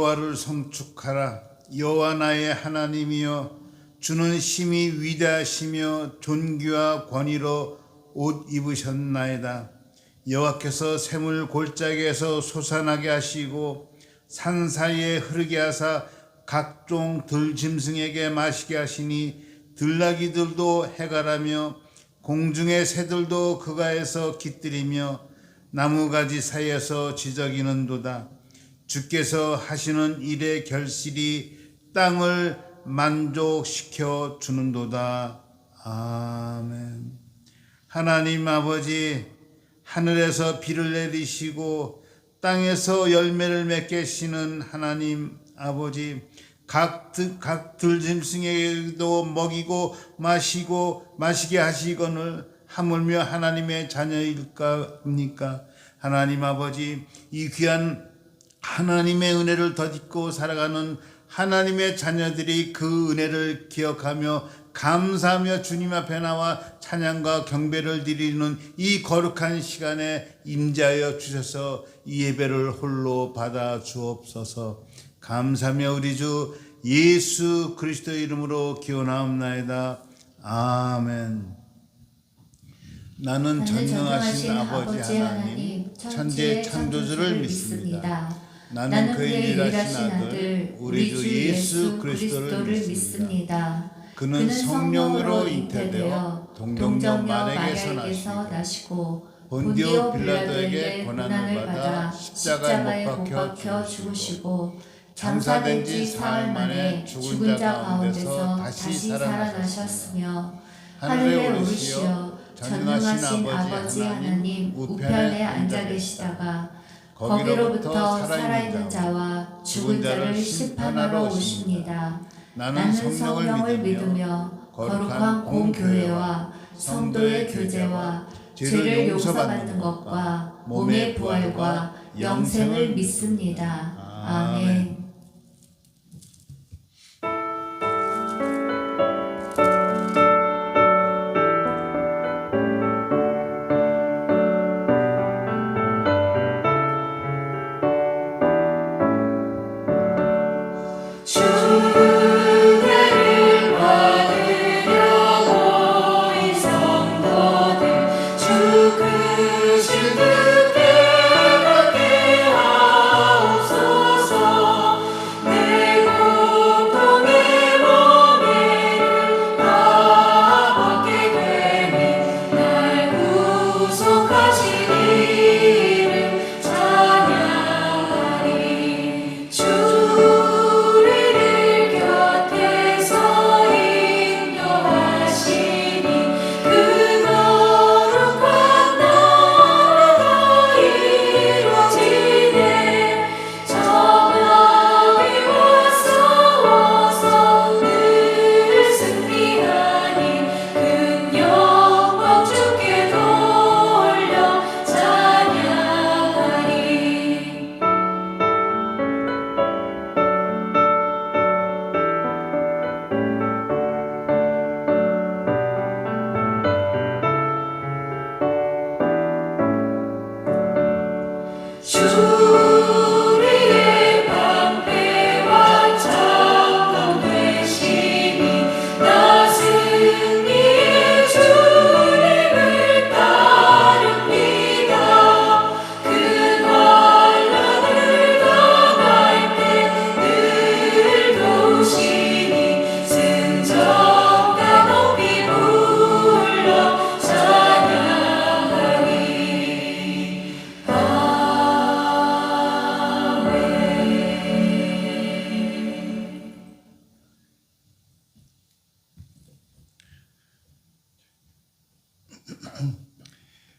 여호와를 송축하라. 여호와 나의 하나님이여, 주는 심히 위대하시며 존귀와 권위로 옷 입으셨나이다. 여호와께서 샘을 골짜기에서 솟아나게 하시고 산 사이에 흐르게 하사 각종 들짐승에게 마시게 하시니 들나귀들도 해가라며 공중의 새들도 그가에서 깃들이며 나무가지 사이에서 지저귀는도다. 주께서 하시는 일의 결실이 땅을 만족시켜 주는도다. 아멘. 하나님 아버지, 하늘에서 비를 내리시고 땅에서 열매를 맺게 하시는 하나님 아버지, 각 들짐승에게도 먹이고 마시게 하시거늘 하물며 하나님의 자녀일까입니까? 하나님 아버지, 이 귀한 하나님의 은혜를 덧입고 살아가는 하나님의 자녀들이 그 은혜를 기억하며 감사하며 주님 앞에 나와 찬양과 경배를 드리는 이 거룩한 시간에 임재하여 주셔서 이 예배를 홀로 받아 주옵소서. 감사하며 우리 주 예수 그리스도의 이름으로 기원하옵나이다. 아멘. 나는 전능하신 아버지 하나님, 천지의 창조주를 믿습니다. 나는 그의 일하신 아들 우리 주 예수 그리스도를 믿습니다. 그는 성령으로 잉태되어 동정녀 마리아에게서 나시고 본디오 빌라도에게 고난을 받아 십자가에 못 박혀 죽으시고 장사된 지 사흘 만에 죽은 자 가운데서 다시 살아나셨으며 하늘에 오르시어 전능하신 아버지 하나님 우편에 앉아 계시다가 거기로부터 살아있는 자와 죽은 자를 심판하러 오십니다. 나는 성령을 믿으며 거룩한 공교회와 성도의 교제와 죄를 용서받는 것과 몸의 부활과 영생을 믿습니다. 아멘.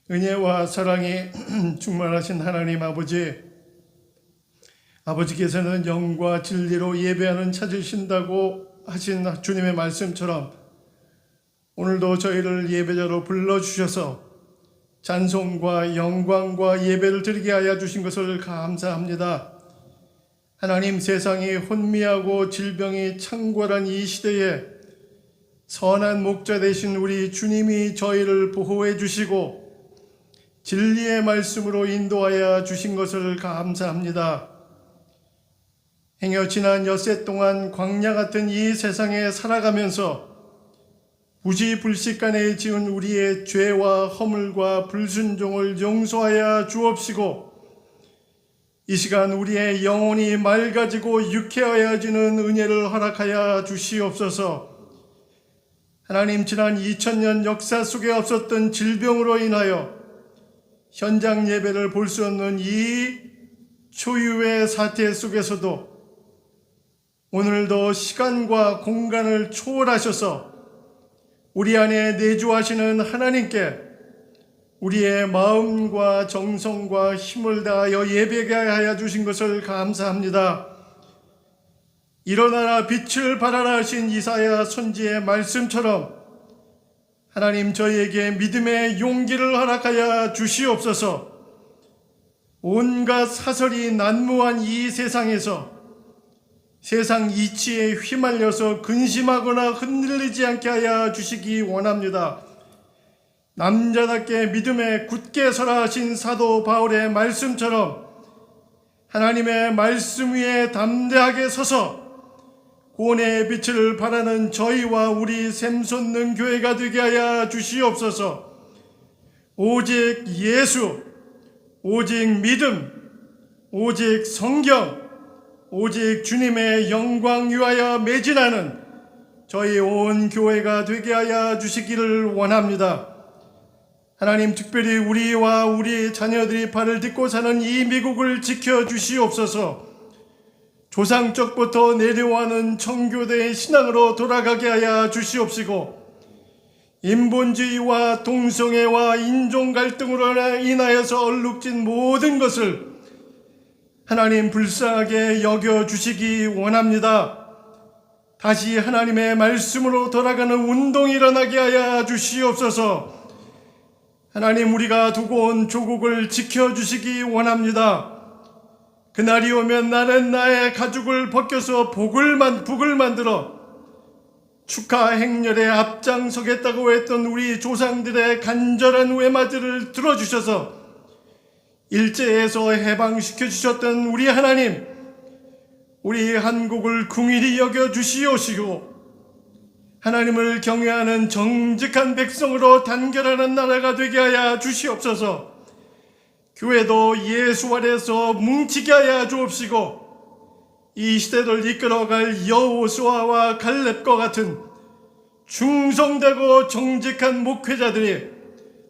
은혜와 사랑이 충만하신 하나님 아버지께서는 영과 진리로 예배하는 찾으신다고 하신 주님의 말씀처럼 오늘도 저희를 예배자로 불러주셔서 찬송과 영광과 예배를 드리게 하여 주신 것을 감사합니다. 하나님, 세상이 혼미하고 질병이 창궐한 이 시대에 선한 목자 되신 우리 주님이 저희를 보호해 주시고 진리의 말씀으로 인도하여 주신 것을 감사합니다. 행여 지난 엿새 동안 광야 같은 이 세상에 살아가면서 부지불식간에 지은 우리의 죄와 허물과 불순종을 용서하여 주옵시고, 이 시간 우리의 영혼이 맑아지고 유쾌하여지는 은혜를 허락하여 주시옵소서. 하나님, 지난 2000년 역사 속에 없었던 질병으로 인하여 현장 예배를 볼 수 없는 이 초유의 사태 속에서도 오늘도 시간과 공간을 초월하셔서 우리 안에 내주하시는 하나님께 우리의 마음과 정성과 힘을 다하여 예배하게 하여 주신 것을 감사합니다. 일어나라 빛을 발하라 하신 이사야 선지의 말씀처럼 하나님, 저희에게 믿음의 용기를 허락하여 주시옵소서. 온갖 사설이 난무한 이 세상에서 세상 이치에 휘말려서 근심하거나 흔들리지 않게 하여 주시기 원합니다. 남자답게 믿음에 굳게 서라 하신 사도 바울의 말씀처럼 하나님의 말씀 위에 담대하게 서서 구원의 빛을 발하는 저희와 우리 샘솟는 교회가 되게 하여 주시옵소서. 오직 예수, 오직 믿음, 오직 성경, 오직 주님의 영광 위하여 매진하는 저희 온 교회가 되게 하여 주시기를 원합니다. 하나님, 특별히 우리와 우리 자녀들이 발을 딛고 사는 이 미국을 지켜주시옵소서. 조상적부터 내려와는 청교대의 신앙으로 돌아가게 하여 주시옵시고, 인본주의와 동성애와 인종 갈등으로 인하여서 얼룩진 모든 것을 하나님 불쌍하게 여겨주시기 원합니다. 다시 하나님의 말씀으로 돌아가는 운동이 일어나게 하여 주시옵소서. 하나님, 우리가 두고 온 조국을 지켜주시기 원합니다. 그날이 오면 나는 나의 가죽을 벗겨서 북을 만들어 축하 행렬에 앞장서겠다고 했던 우리 조상들의 간절한 외마디를 들어주셔서 일제에서 해방시켜 주셨던 우리 하나님, 우리 한국을 긍휼히 여겨 주시옵시고 하나님을 경외하는 정직한 백성으로 단결하는 나라가 되게 하여 주시옵소서. 교회도 예수 아래서 뭉치게 하여 주옵시고 이 시대를 이끌어갈 여호수아와 갈렙과 같은 충성되고 정직한 목회자들이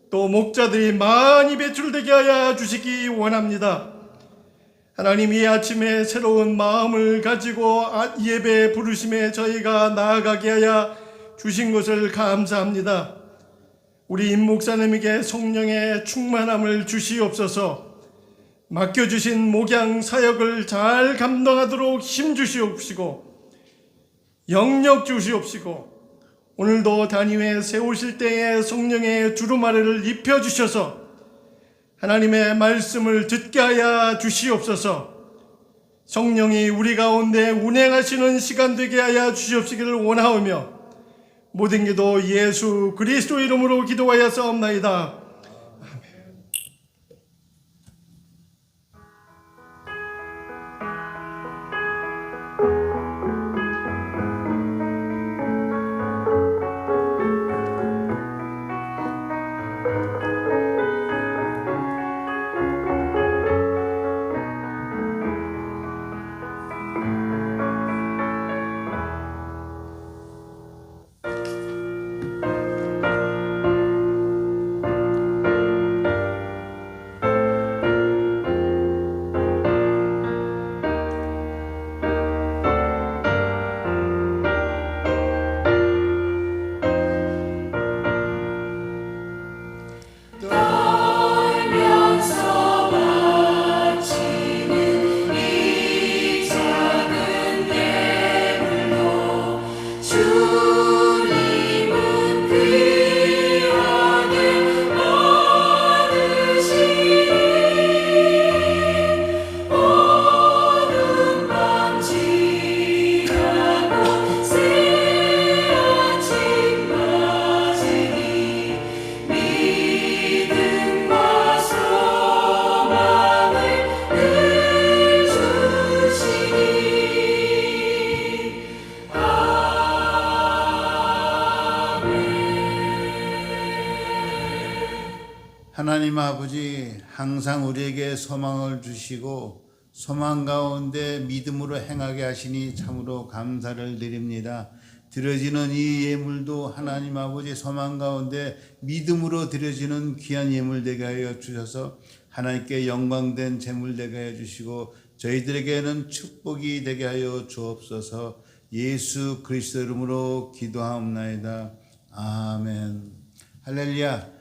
또 목자들이 많이 배출되게 하여 주시기 원합니다. 하나님, 이 아침에 새로운 마음을 가지고 예배 부르심에 저희가 나아가게 하여 주신 것을 감사합니다. 우리 임 목사님에게 성령의 충만함을 주시옵소서. 맡겨주신 목양 사역을 잘 감당하도록 힘 주시옵시고 영력 주시옵시고 오늘도 단위에 세우실 때에 성령의 두루마리를 입혀주셔서 하나님의 말씀을 듣게 하여 주시옵소서. 성령이 우리 가운데 운행하시는 시간 되게 하여 주시옵시기를 원하오며 모든 기도 예수 그리스도 이름으로 기도하여 싸움나이다. 하나님 아버지, 항상 우리에게 소망을 주시고 소망 가운데 믿음으로 행하게 하시니 참으로 감사를 드립니다. 드려지는 이 예물도 하나님 아버지 소망 가운데 믿음으로 드려지는 귀한 예물 되게 하여 주셔서 하나님께 영광된 제물 되게 하여 주시고 저희들에게는 축복이 되게 하여 주옵소서. 예수 그리스도 이름으로 기도하옵나이다. 아멘. 할렐루야.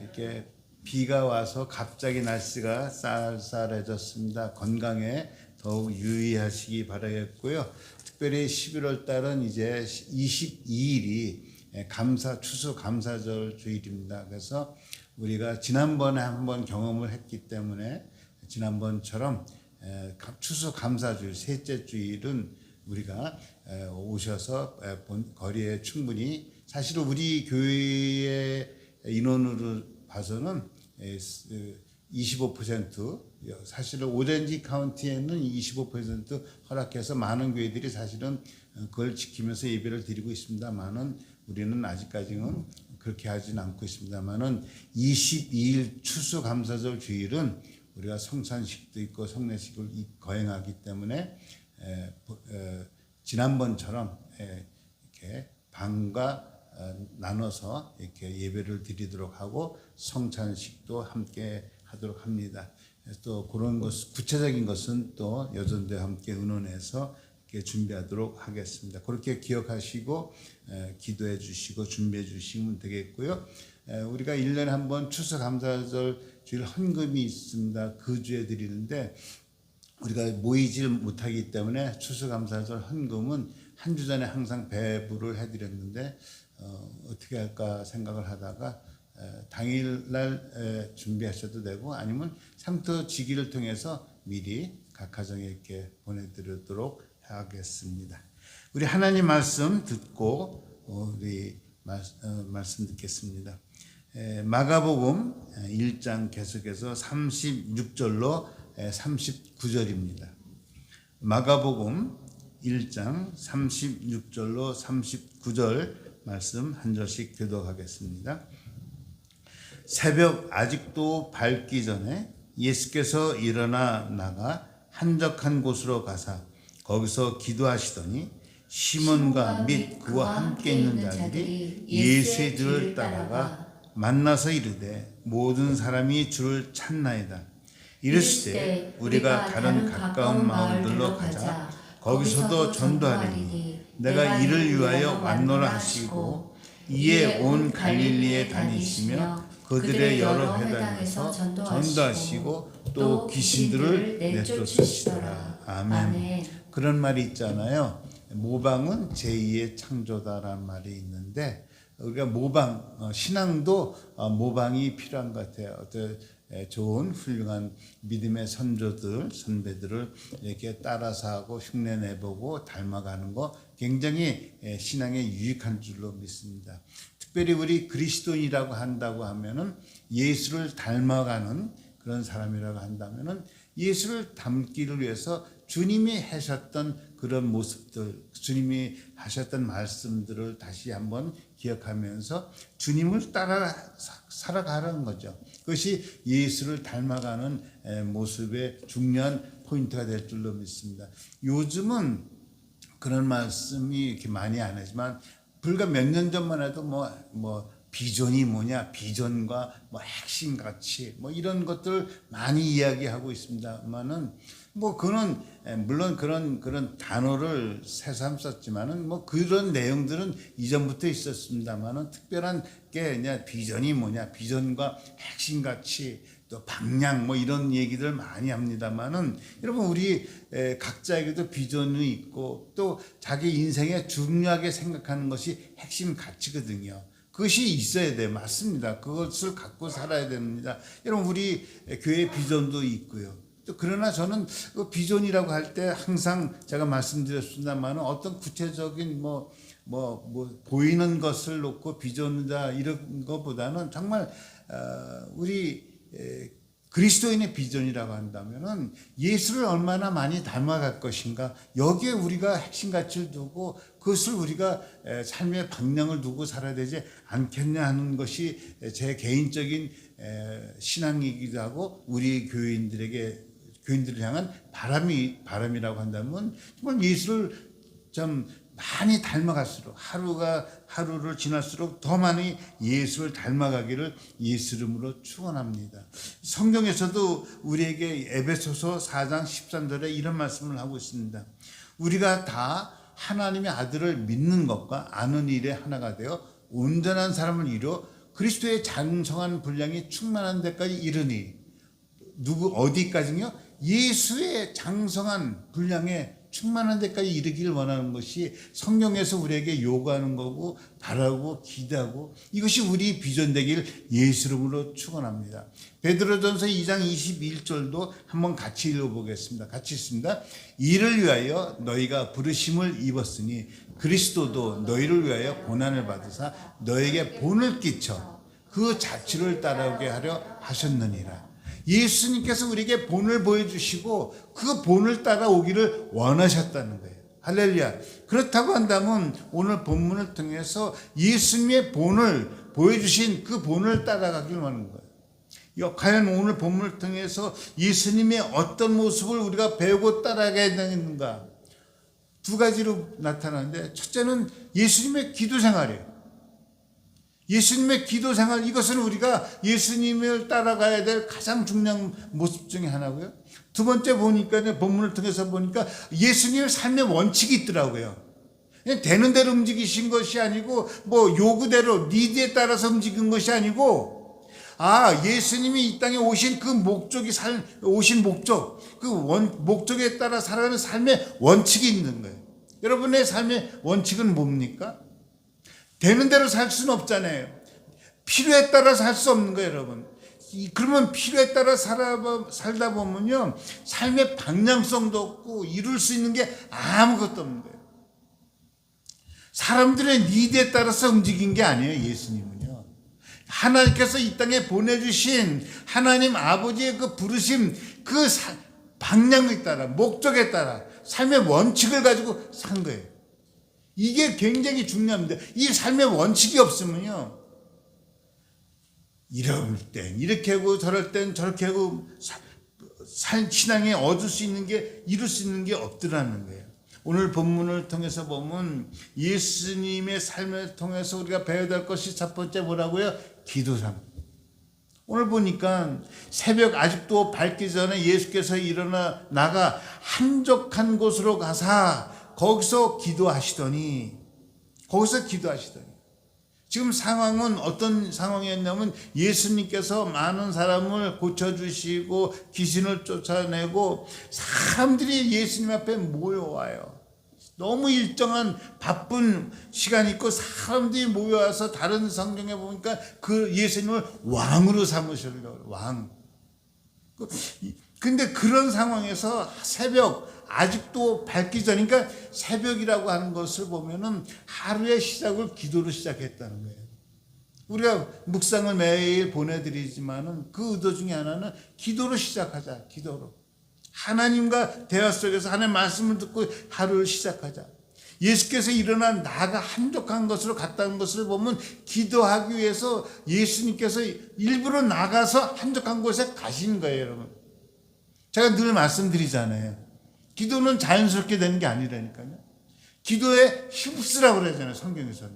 이렇게 비가 와서 갑자기 날씨가 쌀쌀해졌습니다. 건강에 더욱 유의하시기 바라겠고요. 특별히 11월 달은 이제 22일이 추수 감사절 주일입니다. 그래서 우리가 지난번에 한번 경험을 했기 때문에 지난번처럼 추수 감사주일 셋째 주일은 우리가 오셔서 거리에 충분히 사실은 우리 교회의 인원으로 봐서는 25% 사실은 오렌지 카운티에는 25% 허락해서 많은 교회들이 사실은 그걸 지키면서 예배를 드리고 있습니다만은 우리는 아직까지는 그렇게 하지는 않고 있습니다만은 22일 추수감사절 주일은 우리가 성찬식도 있고 성례식을 거행하기 때문에 지난번처럼 이렇게 방과 나눠서 이렇게 예배를 드리도록 하고 성찬식도 함께 하도록 합니다. 또 그런 것 구체적인 것은 또 여전대와 함께 의논해서 이렇게 준비하도록 하겠습니다. 그렇게 기억하시고 기도해 주시고 준비해 주시면 되겠고요. 우리가 1년에 한 번 추수감사절 주일 헌금이 있습니다. 그 주에 드리는데 우리가 모이질 못하기 때문에 추수감사절 헌금은 한 주 전에 항상 배부를 해드렸는데 어떻게 할까 생각을 하다가 당일날 준비하셔도 되고 아니면 상토지기를 통해서 미리 각 가정에 이렇게 보내드리도록 하겠습니다. 우리 하나님 말씀 듣고 우리 말씀 듣겠습니다. 마가복음 1장 계속해서 36절로 39절입니다. 마가복음 1장 36절로 39절 말씀 한 절씩 교독하겠습니다. 새벽 아직도 밝기 전에 예수께서 일어나 나가 한적한 곳으로 가사 거기서 기도하시더니 시몬과 및 그와 함께 있는 자들이 예수의 뒤를 따라가 만나서 이르되 모든 사람이 주를 찾나이다. 이르시되 우리가 다른 가까운 마을들로 가자. 거기서도 전도하리니 내가 이를 위하여 왔노라 하시고 이에 온 갈릴리에 다니시며 그들의 여러 회당에서 전도하시고 또 귀신들을 내쫓으시더라. 아멘. 그런 말이 있잖아요. 모방은 제2의 창조다라는 말이 있는데 우리가 모방, 신앙도 모방이 필요한 것 같아요. 좋은 훌륭한 믿음의 선조들, 선배들을 이렇게 따라서 하고 흉내 내보고 닮아가는 거 굉장히 신앙에 유익한 줄로 믿습니다. 특별히 우리 그리스도인이라고 한다고 하면은 예수를 닮아가는 그런 사람이라고 한다면은 예수를 닮기를 위해서 주님이 하셨던 그런 모습들, 주님이 하셨던 말씀들을 다시 한번 기억하면서 주님을 따라 살아가는 거죠. 그것이 예수를 닮아가는 모습의 중요한 포인트가 될 줄로 믿습니다. 요즘은 그런 말씀이 이렇게 많이 안 하지만 불과 몇 년 전만 해도 뭐 비전이 뭐냐, 비전과 뭐 핵심 가치, 뭐 이런 것들 많이 이야기하고 있습니다만은 그는 물론 그런 단어를 새삼 썼지만은 그런 내용들은 이전부터 있었습니다만은 특별한 게 그냥 비전이 뭐냐, 비전과 핵심 가치, 또 방향 이런 얘기들 많이 합니다만은 여러분 우리 각자에게도 비전이 있고 또 자기 인생에 중요하게 생각하는 것이 핵심 가치거든요. 그것이 있어야 돼. 맞습니다. 그것을 갖고 살아야 됩니다. 여러분 우리 교회 비전도 있고요. 또 그러나 저는 그 비전이라고 할 때 항상 제가 말씀드렸습니다만 어떤 구체적인 보이는 것을 놓고 비전이다 이런 것보다는 정말 우리 그리스도인의 비전이라고 한다면은 예수를 얼마나 많이 닮아갈 것인가, 여기에 우리가 핵심 가치를 두고 그것을 우리가 삶의 방향을 두고 살아야 되지 않겠냐 하는 것이 제 개인적인 신앙이기도 하고, 우리 교인들을 향한 바람이라고 한다면, 정말 예수를 좀 많이 닮아갈수록, 하루를 지날수록 더 많이 예수를 닮아가기를 예수 이름으로 축원합니다. 성경에서도 우리에게 에베소서 4장 13절에 이런 말씀을 하고 있습니다. 우리가 다 하나님의 아들을 믿는 것과 아는 일에 하나가 되어 온전한 사람을 이루어 그리스도의 장성한 분량이 충만한 데까지 이르니, 어디까지요? 예수의 장성한 분량에 충만한 데까지 이르기를 원하는 것이 성경에서 우리에게 요구하는 거고, 바라고 기대하고, 이것이 우리 비전 되길 예수 이름으로 축원합니다. 베드로전서 2장 21절도 한번 같이 읽어보겠습니다. 같이 읽습니다. 이를 위하여 너희가 부르심을 입었으니 그리스도도 너희를 위하여 고난을 받으사 너에게 본을 끼쳐 그 자취를 따라오게 하려 하셨느니라. 예수님께서 우리에게 본을 보여주시고 그 본을 따라오기를 원하셨다는 거예요. 할렐루야. 그렇다고 한다면 오늘 본문을 통해서 예수님의 본을 보여주신 그 본을 따라가길 원하는 거예요. 과연 오늘 본문을 통해서 예수님의 어떤 모습을 우리가 배우고 따라가야 되는가? 두 가지로 나타나는데, 첫째는 예수님의 기도 생활이에요. 예수님의 기도 생활, 이것은 우리가 예수님을 따라가야 될 가장 중요한 모습 중에 하나고요. 두 번째 보니까, 본문을 통해서 보니까 예수님의 삶의 원칙이 있더라고요. 그냥 되는 대로 움직이신 것이 아니고, 요구대로, 니드에 따라서 움직인 것이 아니고, 예수님이 이 땅에 오신 그 목적이 목적에 따라 살아가는 삶의 원칙이 있는 거예요. 여러분의 삶의 원칙은 뭡니까? 되는 대로 살 수는 없잖아요. 필요에 따라 살 수 없는 거예요, 여러분. 그러면 필요에 따라 살다 보면요, 삶의 방향성도 없고 이룰 수 있는 게 아무것도 없는 거예요. 사람들의 니드에 따라서 움직인 게 아니에요, 예수님은요. 하나님께서 이 땅에 보내주신 하나님 아버지의 그 부르심, 그 방향에 따라, 목적에 따라 삶의 원칙을 가지고 산 거예요. 이게 굉장히 중요합니다. 이 삶의 원칙이 없으면요, 이럴 땐 이렇게 하고 저럴 땐 저렇게 하고 신앙에 얻을 수 있는 게, 이룰 수 있는 게 없더라는 거예요. 오늘 본문을 통해서 보면 예수님의 삶을 통해서 우리가 배워야 될 것이 첫 번째 뭐라고요? 기도상. 오늘 보니까 새벽 아직도 밝기 전에 예수께서 일어나 나가 한적한 곳으로 가사 거기서 기도하시더니, 지금 상황은 어떤 상황이었냐면, 예수님께서 많은 사람을 고쳐주시고 귀신을 쫓아내고 사람들이 예수님 앞에 모여와요. 너무 일정한 바쁜 시간이 있고 사람들이 모여와서, 다른 성경에 보니까 그 예수님을 왕으로 삼으시려고, 왕. 근데 그런 상황에서 새벽, 아직도 밝기 전이니까, 새벽이라고 하는 것을 보면은 하루의 시작을 기도로 시작했다는 거예요. 우리가 묵상을 매일 보내드리지만은 그 의도 중에 하나는 기도로 시작하자, 기도로. 하나님과 대화 속에서 하나님의 말씀을 듣고 하루를 시작하자. 예수께서 일어나 나가 한적한 것으로 갔다는 것을 보면, 기도하기 위해서 예수님께서 일부러 나가서 한적한 곳에 가신 거예요, 여러분. 제가 늘 말씀드리잖아요. 기도는 자연스럽게 되는 게 아니라니까요. 기도에 힘쓰라고 그러잖아요, 성경에서는.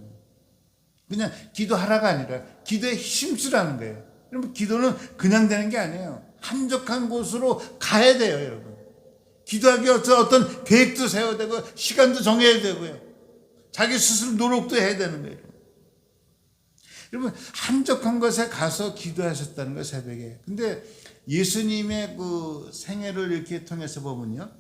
그냥 기도하라가 아니라 기도에 힘쓰라는 거예요. 여러분, 기도는 그냥 되는 게 아니에요. 한적한 곳으로 가야 돼요, 여러분. 기도하기 위해서 어떤 계획도 세워야 되고, 시간도 정해야 되고요. 자기 스스로 노력도 해야 되는 거예요. 여러분, 한적한 곳에 가서 기도하셨다는 거예요, 새벽에. 근데 예수님의 그 생애를 이렇게 통해서 보면요,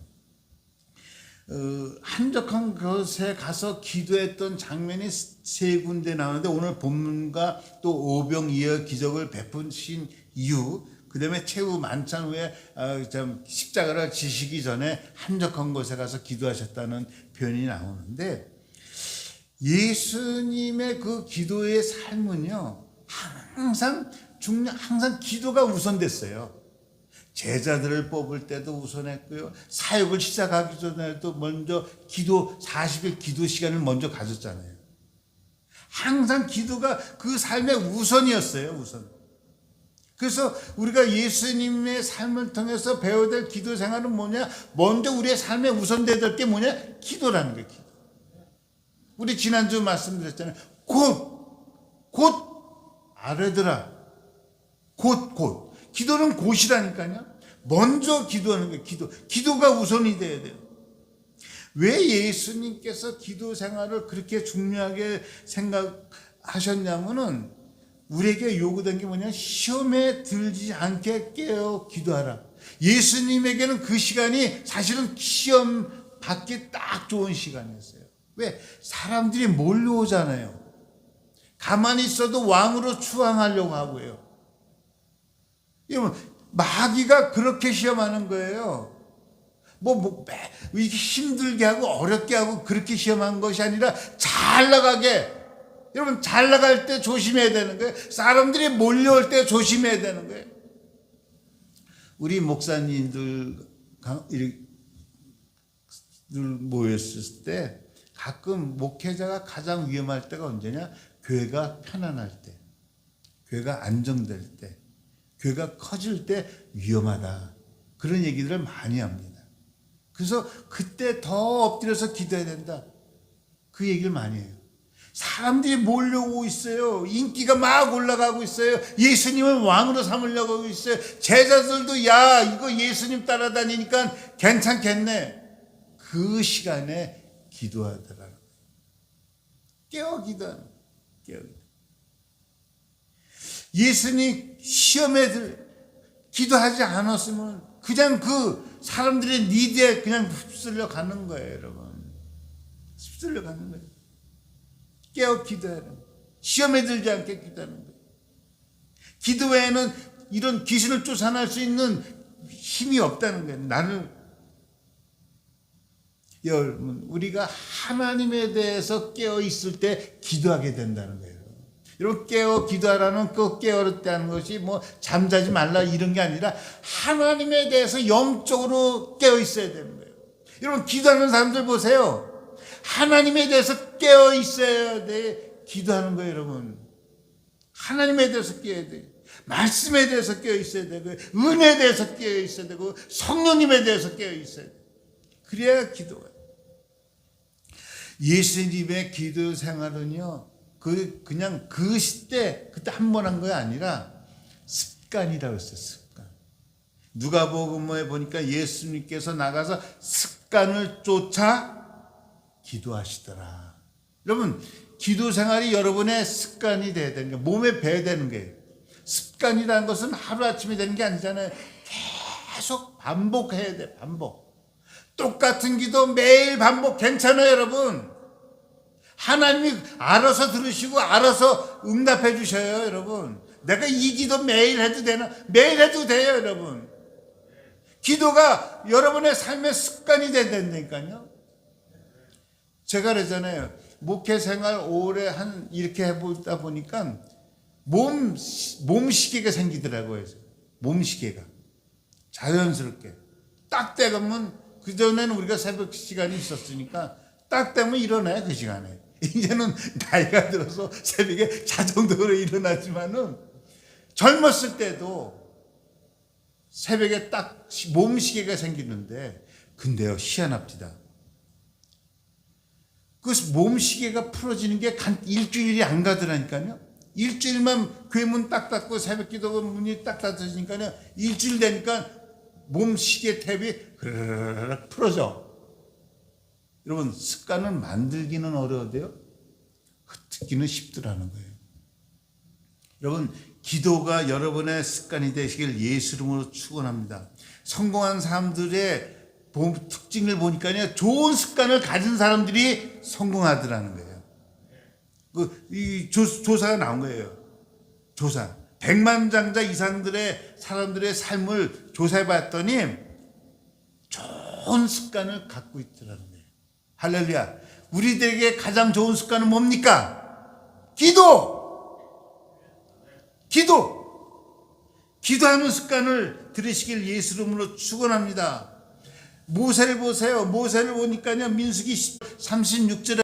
한적한 곳에 가서 기도했던 장면이 세 군데 나오는데, 오늘 본문과 또 오병이어 기적을 베푸신 이후, 그 다음에 최후 만찬 후에 십자가를 지시기 전에 한적한 곳에 가서 기도하셨다는 표현이 나오는데, 예수님의 그 기도의 삶은요, 항상 기도가 우선됐어요. 제자들을 뽑을 때도 우선했고요. 사역을 시작하기 전에도 먼저 기도 40일 기도 시간을 먼저 가졌잖아요. 항상 기도가 그 삶의 우선이었어요. 우선. 그래서 우리가 예수님의 삶을 통해서 배워야 될 기도 생활은 뭐냐? 먼저 우리의 삶에 우선돼야 될 게 뭐냐? 기도라는 거예요. 기도. 우리 지난주 말씀드렸잖아요. 곧 아뢰더라. 곧. 기도는 곧이라니까요. 먼저 기도하는 거예요. 기도가 우선이 돼야 돼요. 왜 예수님께서 기도 생활을 그렇게 중요하게 생각하셨냐면은 우리에게 요구된 게 뭐냐? 시험에 들지 않게 깨어 기도하라. 예수님에게는 그 시간이 사실은 시험 받기 딱 좋은 시간이었어요. 왜? 사람들이 몰려오잖아요. 가만히 있어도 왕으로 추앙하려고 하고요. 여러분, 마귀가 그렇게 시험하는 거예요. 이렇게 힘들게 하고 어렵게 하고 그렇게 시험한 것이 아니라 잘 나가게. 여러분, 잘 나갈 때 조심해야 되는 거예요. 사람들이 몰려올 때 조심해야 되는 거예요. 우리 목사님들 모였을 때 가끔 목회자가 가장 위험할 때가 언제냐? 교회가 편안할 때, 교회가 안정될 때, 교회가 커질 때 위험하다. 그런 얘기들을 많이 합니다. 그래서 그때 더 엎드려서 기도해야 된다. 그 얘기를 많이 해요. 사람들이 몰려오고 있어요. 인기가 막 올라가고 있어요. 예수님을 왕으로 삼으려고 하고 있어요. 제자들도 야, 이거 예수님 따라다니니까 괜찮겠네. 그 시간에 기도하더라는 거예요. 깨어 기도하는 거예요. 예수님 시험에 기도하지 않았으면 그냥 그 사람들의 니드에 그냥 휩쓸려 가는 거예요, 여러분. 휩쓸려 가는 거예요. 깨어 기도하는 거예요. 시험에 들지 않게 기도하는 거예요. 기도 외에는 이런 귀신을 쫓아낼 수 있는 힘이 없다는 거예요. 여러분, 우리가 하나님에 대해서 깨어 있을 때 기도하게 된다는 거예요. 여러분, 깨어 기도하라는 그 깨어있다는 것이 뭐 잠자지 말라 이런 게 아니라 하나님에 대해서 영적으로 깨어 있어야 되는 거예요. 여러분, 기도하는 사람들 보세요. 하나님에 대해서 깨어 있어야 돼. 기도하는 거예요, 여러분. 하나님에 대해서 깨어야 돼요. 말씀에 대해서 깨어 있어야 되고, 은혜에 대해서 깨어 있어야 되고, 성령님에 대해서 깨어 있어야 돼요. 그래야 기도가. 예수님의 기도 생활은요, 그냥 그 시대, 그때 한 번 한 거 아니라 습관이라고 했어요, 습관. 누가복음에 보니까 예수님께서 나가서 습관을 쫓아 기도하시더라. 여러분, 기도 생활이 여러분의 습관이 돼야 되는 거예요. 몸에 배야 되는 거예요. 습관이라는 것은 하루아침에 되는 게 아니잖아요. 계속 반복해야 돼, 반복. 똑같은 기도 매일 반복. 괜찮아요, 여러분. 하나님이 알아서 들으시고 알아서 응답해 주셔요, 여러분. 내가 이 기도 매일 해도 되나? 매일 해도 돼요, 여러분. 기도가 여러분의 삶의 습관이 된다니까요. 제가 그러잖아요. 목회 생활 오래 이렇게 해보다 보니까 몸시계가 생기더라고요. 몸시계가. 자연스럽게. 딱 되면, 그전에는 우리가 새벽 시간이 있었으니까 딱 되면 일어나요, 그 시간에. 이제는 나이가 들어서 새벽에 자동적으로 일어나지만은 젊었을 때도 새벽에 딱 몸시계가 생기는데, 근데요, 희한합니다. 그 몸시계가 풀어지는 게 일주일이 안 가더라니까요. 일주일만 교회 문 딱 닫고 새벽 기도 문이 딱 닫혀지니까요. 일주일 되니까 몸시계 탭이 그르르르 풀어져. 여러분, 습관을 만들기는 어려워도요, 흩기는 쉽더라는 거예요. 여러분, 기도가 여러분의 습관이 되시길 예수 이름으로 축원합니다. 성공한 사람들의 특징을 보니까요, 좋은 습관을 가진 사람들이 성공하더라는 거예요. 이 조사가 나온 거예요. 조사. 100만장자 이상들의 사람들의 삶을 조사해 봤더니 좋은 습관을 갖고 있더라는 거예요. 할렐루야. 우리들에게 가장 좋은 습관은 뭡니까? 기도하는 습관을 들으시길 예수 이름으로 축원합니다. 모세를 보세요. 모세를 보니까요, 민수기 36절에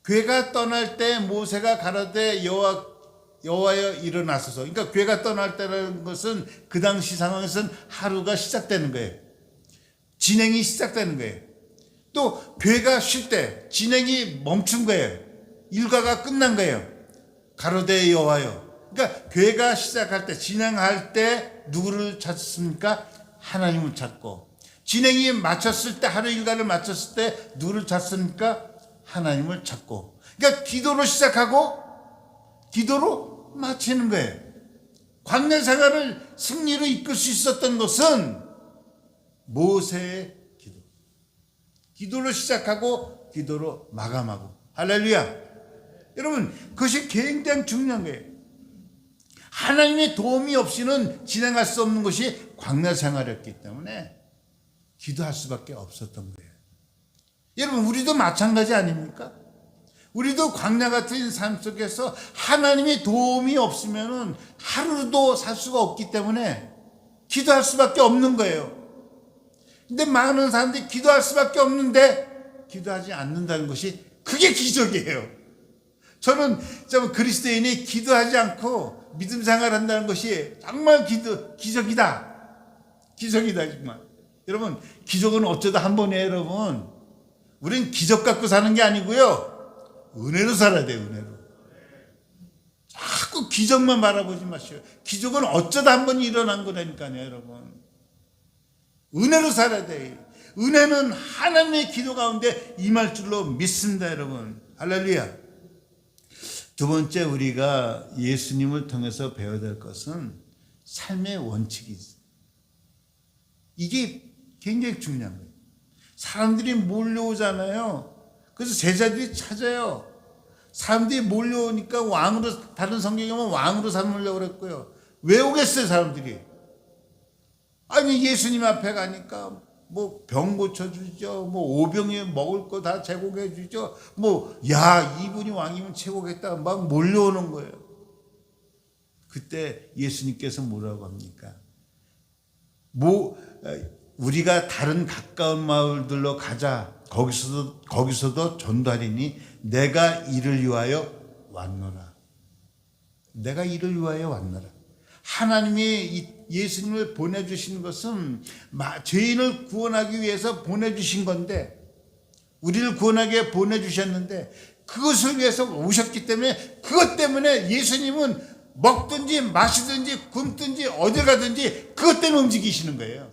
괴가 떠날 때 모세가 가라되 여호와여 일어나소서. 그러니까 괴가 떠날 때라는 것은 그 당시 상황에서는 하루가 시작되는 거예요. 진행이 시작되는 거예요. 또 괴가 쉴 때 진행이 멈춘 거예요. 일과가 끝난 거예요. 가로대 여호와여. 그러니까 괴가 시작할 때, 진행할 때 누구를 찾습니까? 하나님을 찾고, 진행이 마쳤을 때, 하루 일과를 마쳤을 때 누구를 찾습니까? 하나님을 찾고. 그러니까 기도로 시작하고 기도로 마치는 거예요. 광야 생활을 승리로 이끌 수 있었던 것은 모세의 기도로 시작하고 기도로 마감하고. 할렐루야. 여러분, 그것이 굉장히 중요한 거예요. 하나님의 도움이 없이는 진행할 수 없는 것이 광야 생활이었기 때문에 기도할 수밖에 없었던 거예요. 여러분, 우리도 마찬가지 아닙니까? 우리도 광야 같은 삶 속에서 하나님의 도움이 없으면 하루도 살 수가 없기 때문에 기도할 수밖에 없는 거예요. 근데 많은 사람들이 기도할 수밖에 없는데 기도하지 않는다는 것이, 그게 기적이에요. 저는 그리스도인이 기도하지 않고 믿음 생활한다는 것이 정말 기적이다. 기적이다, 정말. 여러분, 기적은 어쩌다 한 번이에요, 여러분. 우린 기적 갖고 사는 게 아니고요, 은혜로 살아야 돼요, 은혜로. 자꾸 기적만 바라보지 마시오. 기적은 어쩌다 한 번 일어난 거라니까요, 여러분. 은혜로 살아야 돼요. 은혜는 하나님의 기도 가운데 임할 줄로 믿습니다, 여러분. 할렐루야. 두 번째, 우리가 예수님을 통해서 배워야 될 것은 삶의 원칙이 있어요. 이게 굉장히 중요한 거예요. 사람들이 몰려오잖아요. 그래서 제자들이 찾아요. 사람들이 몰려오니까 왕으로, 다른 성경에 보면 왕으로 삼으려고 그랬고요. 왜 오겠어요, 사람들이? 아니, 예수님 앞에 가니까 뭐 병 고쳐주죠. 뭐 오병이에 먹을 거 다 제공해 주죠. 뭐, 야, 이분이 왕이면 최고겠다. 막 몰려오는 거예요. 그때 예수님께서 뭐라고 합니까? 우리가 다른 가까운 마을들로 가자. 거기서도 전도하리니 내가 이를 위하여 왔노라. 내가 이를 위하여 왔노라. 하나님이 예수님을 보내주신 것은 죄인을 구원하기 위해서 보내주신 건데, 우리를 구원하기 위해 보내주셨는데, 그것을 위해서 오셨기 때문에, 그것 때문에 예수님은 먹든지 마시든지 굶든지 어딜 가든지 그것 때문에 움직이시는 거예요.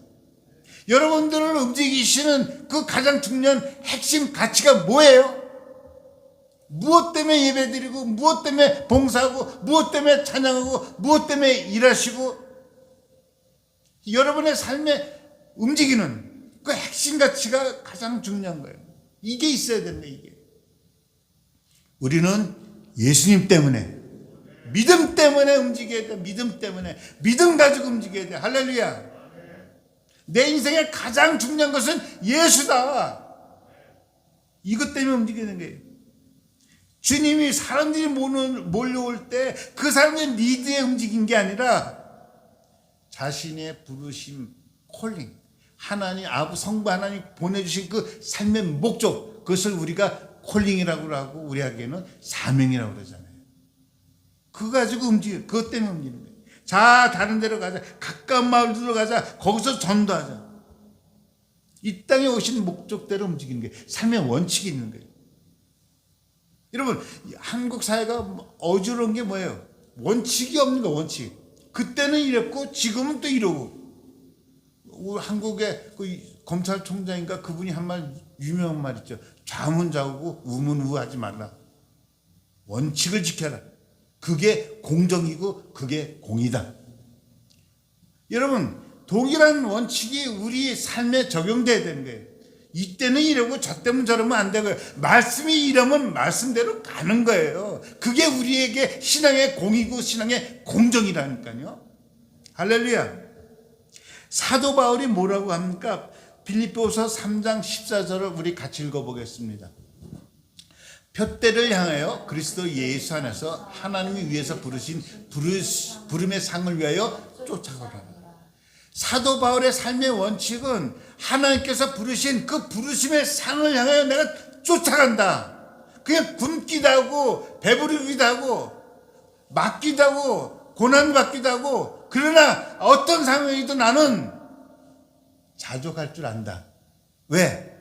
여러분들을 움직이시는 그 가장 중요한 핵심 가치가 뭐예요? 무엇 때문에 예배드리고, 무엇 때문에 봉사하고, 무엇 때문에 찬양하고, 무엇 때문에 일하시고, 여러분의 삶에 움직이는 그 핵심 가치가 가장 중요한 거예요. 이게 있어야 된다, 이게. 우리는 예수님 때문에, 믿음 때문에 움직여야 돼. 믿음 때문에. 믿음 가지고 움직여야 돼. 할렐루야. 내 인생의 가장 중요한 것은 예수다. 이것 때문에 움직이는 거예요. 주님이 사람들이 몰려올 때 그 사람의 니드에 움직인 게 아니라 자신의 부르심, 콜링, 하나님, 성부 하나님 보내주신 그 삶의 목적, 그것을 우리가 콜링이라고 하고 우리에게는 사명이라고 그러잖아요. 그거 가지고 그것 때문에 움직이는 거예요. 자, 다른 데로 가자. 가까운 마을로 가자. 거기서 전도하자. 이 땅에 오신 목적대로 움직이는 거예요. 삶의 원칙이 있는 거예요. 여러분, 한국 사회가 어지러운 게 뭐예요? 원칙이 없는 거, 원칙. 그때는 이랬고 지금은 또 이러고. 우리 한국의 그 검찰총장인가 그분이 한 말, 유명한 말 있죠. 좌문 좌우고 우문 우하지 말라. 원칙을 지켜라. 그게 공정이고 그게 공이다. 여러분, 동일한 원칙이 우리 삶에 적용돼야 되는 거예요. 이때는 이러고 저 때는 저러면 안 되고요. 말씀이 이러면 말씀대로 가는 거예요. 그게 우리에게 신앙의 공이고 신앙의 공정이라니까요. 할렐루야. 사도 바울이 뭐라고 합니까? 빌립보서 3장 14절을 우리 같이 읽어보겠습니다. 표대를 향하여 그리스도 예수 안에서 하나님이 위해서 부르신 부름의 상을 위하여 쫓아가라. 사도 바울의 삶의 원칙은 하나님께서 부르신 그 부르심의 상을 향하여 내가 쫓아간다. 그냥 굶기도 하고 배부르기도 하고 맞기도 하고 고난받기도 하고, 그러나 어떤 상황이든 나는 자족할 줄 안다. 왜?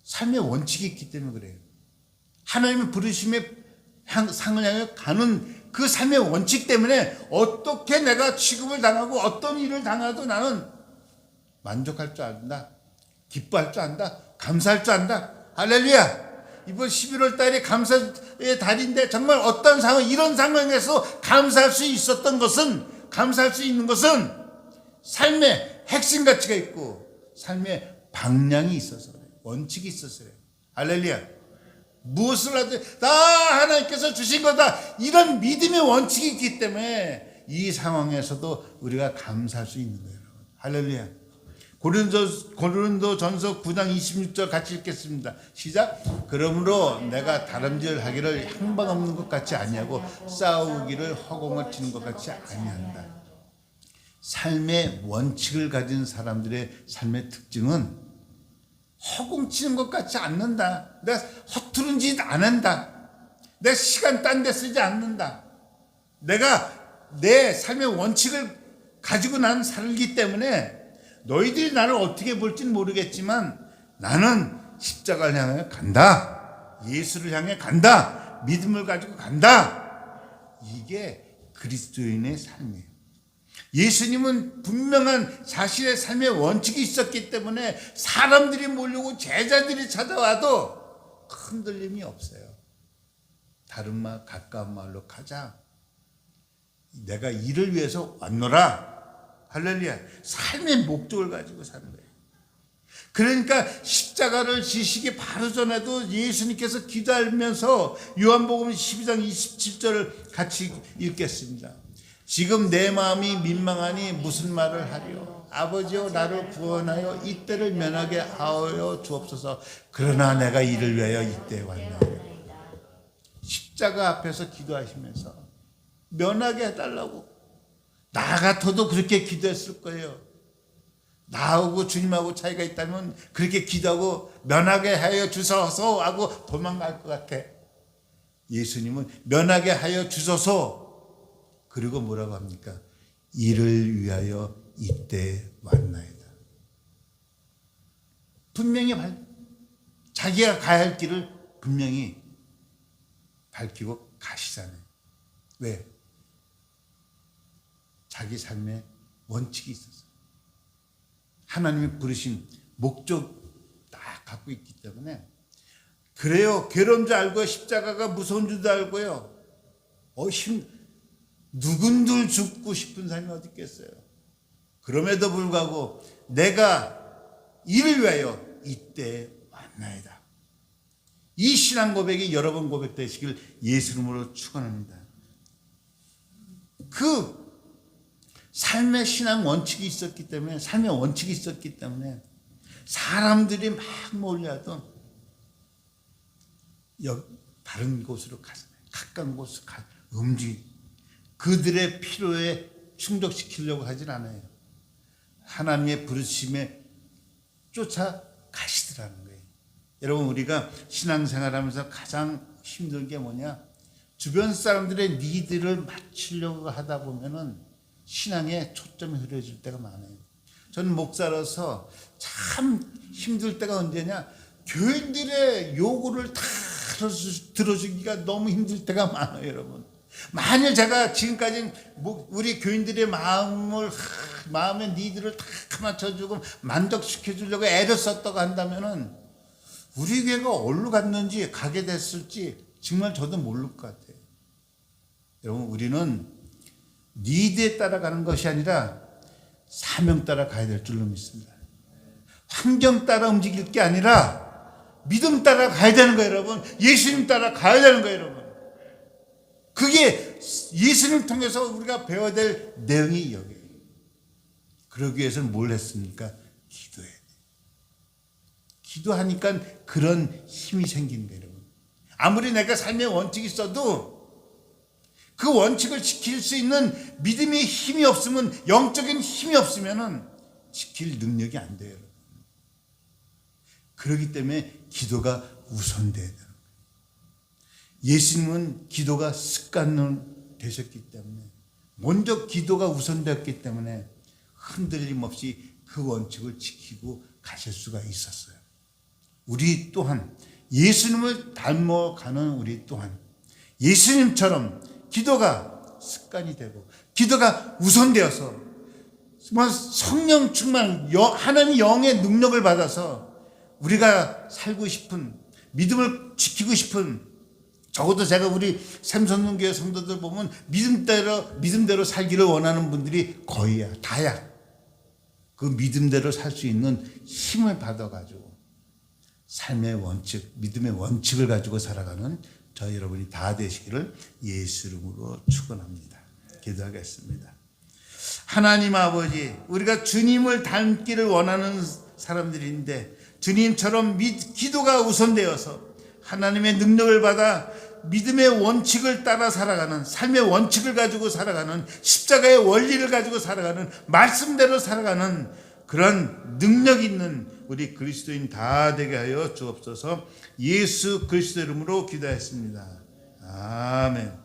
삶의 원칙이 있기 때문에 그래요. 하나님의 부르심의 상을 향해 가는 그 삶의 원칙 때문에 어떻게 내가 취급을 당하고 어떤 일을 당해도 나는 만족할 줄 안다. 기뻐할 줄 안다. 감사할 줄 안다. 할렐루야. 이번 11월 달이 감사의 달인데 정말 어떤 상황, 이런 상황에서 감사할 수 있었던 것은, 감사할 수 있는 것은 삶의 핵심 가치가 있고 삶의 방향이 있어서 그래요. 원칙이 있어서 그래요. 할렐루야. 무엇을 하든 다 하나님께서 주신 거다, 이런 믿음의 원칙이 있기 때문에 이 상황에서도 우리가 감사할 수 있는 거예요. 할렐루야. 고린도전서 9장 26절 같이 읽겠습니다. 시작. 그러므로 내가 다름질하기를 향방 없는 것 같이 아니하고 싸우기를 허공을 치는 것 같이 아니한다. 삶의 원칙을 가진 사람들의 삶의 특징은 허공치는 것 같지 않는다. 내가 허투른 짓 안 한다. 내가 시간 딴 데 쓰지 않는다. 내가 내 삶의 원칙을 가지고 나는 살기 때문에 너희들이 나를 어떻게 볼지는 모르겠지만 나는 십자가를 향해 간다. 예수를 향해 간다. 믿음을 가지고 간다. 이게 그리스도인의 삶이에요. 예수님은 분명한 자신의 삶의 원칙이 있었기 때문에 사람들이 몰려오고 제자들이 찾아와도 흔들림이 없어요. 다른 말, 가까운 말로 가자. 내가 이를 위해서 왔노라. 할렐루야. 삶의 목적을 가지고 사는 거예요. 그러니까 십자가를 지시기 바로 전에도 예수님께서 기도하면서 요한복음 12장 27절을 같이 읽겠습니다. 지금 내 마음이 민망하니 무슨 말을 하리요. 아버지여 나를 구원하여 이때를 면하게 하여 주옵소서. 그러나 내가 이를 위하여 이때에 왔나이다. 십자가 앞에서 기도하시면서 면하게 해달라고. 나 같아도 그렇게 기도했을 거예요. 나하고 주님하고 차이가 있다면 그렇게 기도하고 면하게 하여 주소서 하고 도망갈 것 같아. 예수님은 면하게 하여 주소서. 그리고 뭐라고 합니까? 이를 위하여 이때 왔나이다. 분명히 자기가 가야 할 길을 분명히 밝히고 가시잖아요. 왜? 자기 삶에 원칙이 있었어요. 하나님이 부르신 목적 딱 갖고 있기 때문에. 그래요. 괴로운 줄 알고요. 십자가가 무서운 줄도 알고요. 누군들 죽고 싶은 삶이 어디 있겠어요. 그럼에도 불구하고 내가 이를 위하여 이때 왔나이다. 이 신앙 고백이 여러분 고백되시길 예수 이름으로 축원합니다. 그 삶의 신앙 원칙이 있었기 때문에, 삶의 원칙이 있었기 때문에 사람들이 막 몰려도 다른 곳으로 가서 가까운 곳으로 그들의 필요에 충족시키려고 하진 않아요. 하나님의 부르심에 쫓아 가시더라는 거예요. 여러분, 우리가 신앙생활하면서 가장 힘든 게 뭐냐? 주변 사람들의 니드를 맞추려고 하다 보면은 신앙에 초점이 흐려질 때가 많아요. 저는 목사로서 참 힘들 때가 언제냐? 교인들의 요구를 다 들어주기가 너무 힘들 때가 많아요, 여러분. 만일 제가 지금까지 우리 교인들의 마음의 니드를 다 맞춰주고 만족시켜주려고 애를 썼다고 한다면은 우리 교회가 어디로 갔는지, 가게 됐을지 정말 저도 모를 것 같아요. 여러분, 우리는 니드에 따라가는 것이 아니라 사명 따라 가야 될 줄로 믿습니다. 환경 따라 움직일 게 아니라 믿음 따라 가야 되는 거예요, 여러분. 예수님 따라 가야 되는 거예요, 여러분. 그게 예수님을 통해서 우리가 배워야 될 내용이 여기에요. 그러기 위해서는 뭘 했습니까? 기도해야 돼요. 기도하니까 그런 힘이 생기는 거예요, 여러분. 아무리 내가 삶의 원칙이 있어도 그 원칙을 지킬 수 있는 믿음의 힘이 없으면, 영적인 힘이 없으면 지킬 능력이 안 돼요. 그렇기 때문에 기도가 우선돼야 돼요. 예수님은 기도가 습관으로 되셨기 때문에, 먼저 기도가 우선되었기 때문에 흔들림 없이 그 원칙을 지키고 가실 수가 있었어요. 우리 또한, 예수님을 닮아가는 우리 또한 예수님처럼 기도가 습관이 되고 기도가 우선되어서 정말 성령 충만, 하나님 영의 능력을 받아서 우리가 살고 싶은, 믿음을 지키고 싶은, 적어도 제가 우리 샘선동교회 성도들 보면 믿음대로 살기를 원하는 분들이 거의야, 다야. 그 믿음대로 살 수 있는 힘을 받아가지고 삶의 원칙, 믿음의 원칙을 가지고 살아가는 저 여러분이 다 되시기를 예수 이름으로 축원합니다. 기도하겠습니다. 하나님 아버지, 우리가 주님을 닮기를 원하는 사람들인데 주님처럼 기도가 우선되어서 하나님의 능력을 받아 믿음의 원칙을 따라 살아가는, 삶의 원칙을 가지고 살아가는, 십자가의 원리를 가지고 살아가는, 말씀대로 살아가는 그런 능력 있는 우리 그리스도인 다 되게 하여 주옵소서. 예수 그리스도 이름으로 기도했습니다. 아멘.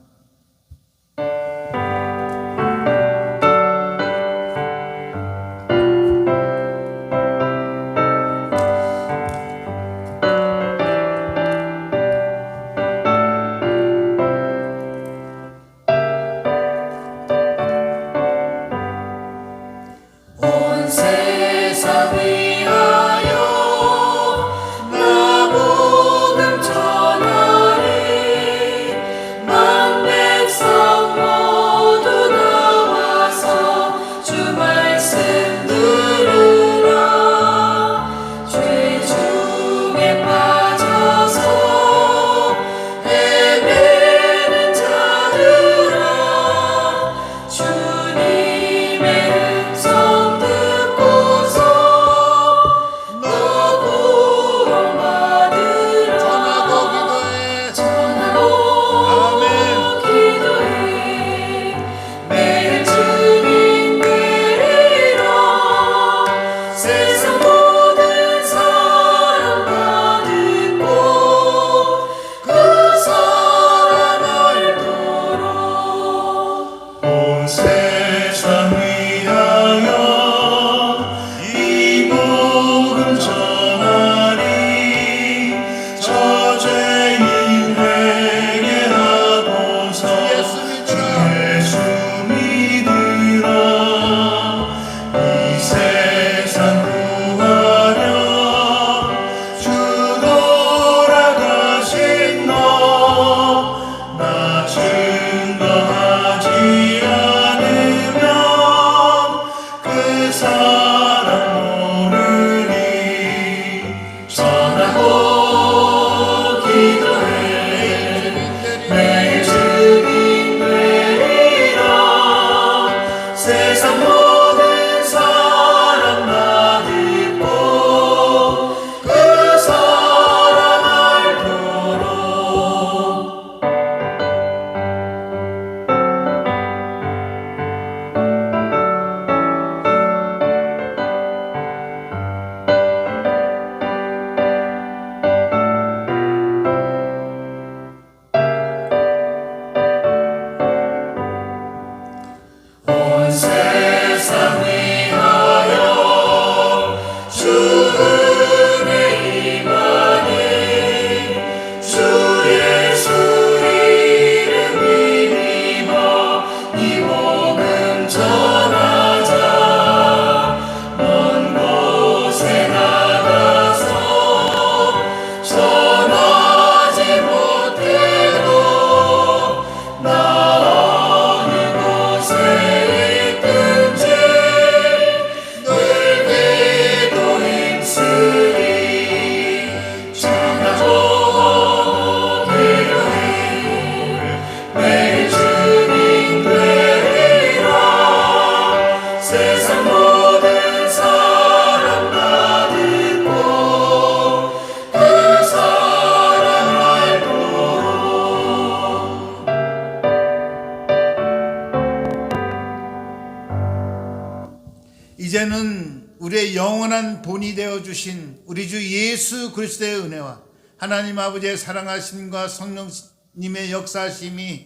이제는 우리의 영원한 본이 되어 주신 우리 주 예수 그리스도의 은혜와 하나님 아버지의 사랑하심과 성령님의 역사하심이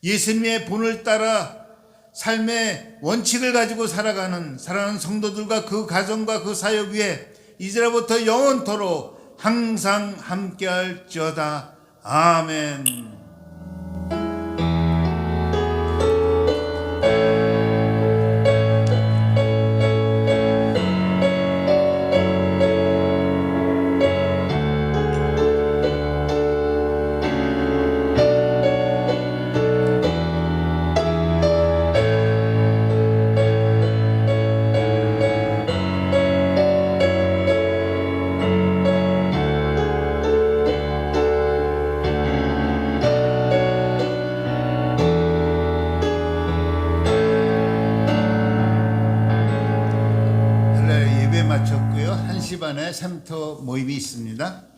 예수님의 본을 따라 삶의 원칙을 가지고 살아가는 사랑하는 성도들과 그 가정과 그 사역 위에 이제로부터 영원토록 항상 함께할지어다. 아멘. 마쳤고요. 1시 반에 샘터 모임이 있습니다.